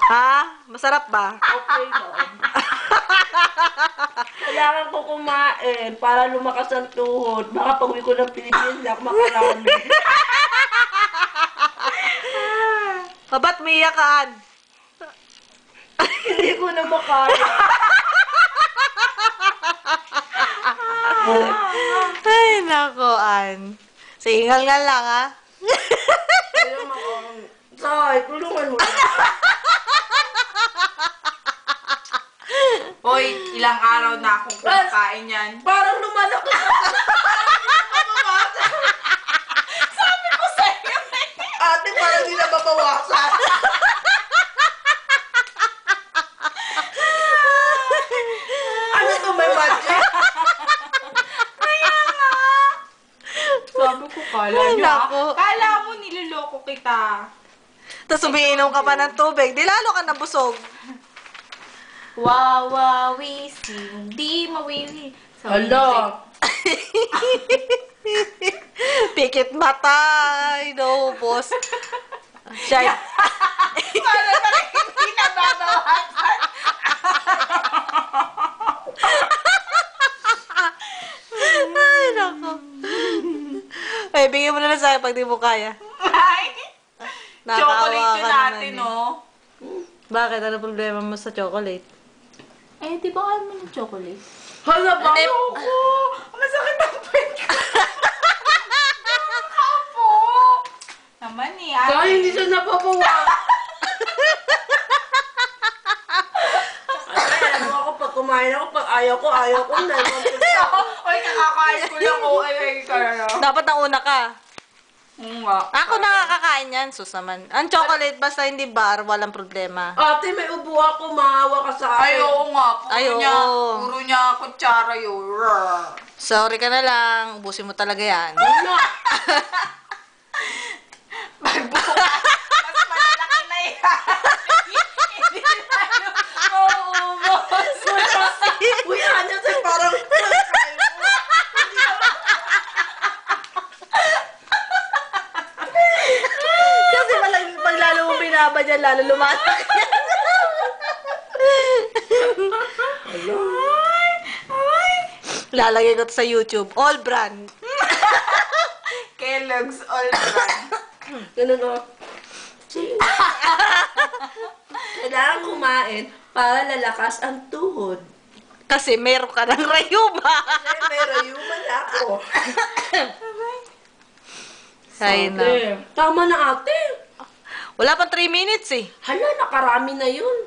Ha? Masarap ba? Okay lang. Kailangan ko kumain para lumakas ang tuhod. Baka pag-uwi ko ng Pilipinas, hindi ako makarami. Ba't may iyakan? Hindi ko na makaya. Ay, nako, An. Singal-ngal lang, ha? Alam mo, Say, tulungan mo. Hoy, ilang araw na akong kumakain yan. Parang lumalaki. Sabi ko sa'yo. Ate, parang di na mabawasan. Ano to, may magic? Sabi ko, kala Ay, nyo nako. Kala mo niloloko kita. Tapos umiinom ka pa ng tubig. Di lalo ka nabusog. Wawawising, di mawiwi. Hala. Pikit matay. No, boss. Siya. Para na rin hindi nababawasan. Ay, nako. Ay, bigyan mo na lang sa'yo pag di mo kaya. Ay, Nakakaawa chocolate ka yun naman natin, eh. no? Bakit? Ano problema mo sa chocolate? Eh, di ba kaya mo ng chocolate? Hala ba? Ayoko! Masakit ang pwede ko. Ako! Naman eh, Kaya hindi siya nababawasan. Ay, alam mo ako, pag kumain ako, pag ayaw ko na. Oy, kakakain ko lang. Ay, ka na. Dapat nauna ka. Oo nga. Ako nakakakain yan, sus naman. Ang chocolate, basta hindi bar, walang problema. Ate, may ubo ako, maawa ka sa Ay, akin. oo nga. Ay, oo. Puro niya kutsara yun. Sorry ka na lang, ubusin mo talaga yan. Wala. Magbukas. Mas malalaki na yan. Hindi na mauubos. Uy, ano siya, parang... Kasi pag lalo mong binaba dyan, lalo lumatak yan. Lalagay ko to sa YouTube. All brand. Kellogg's All Brand. Ganun o. Kailangan kumain para lalakas ang tuhod. Kasi meron ka ng rayuma. Kasi may rayuman ako. Ay, na. Ate, tama na ate. Wala pang 3 minutes eh. Hala, nakarami na yun.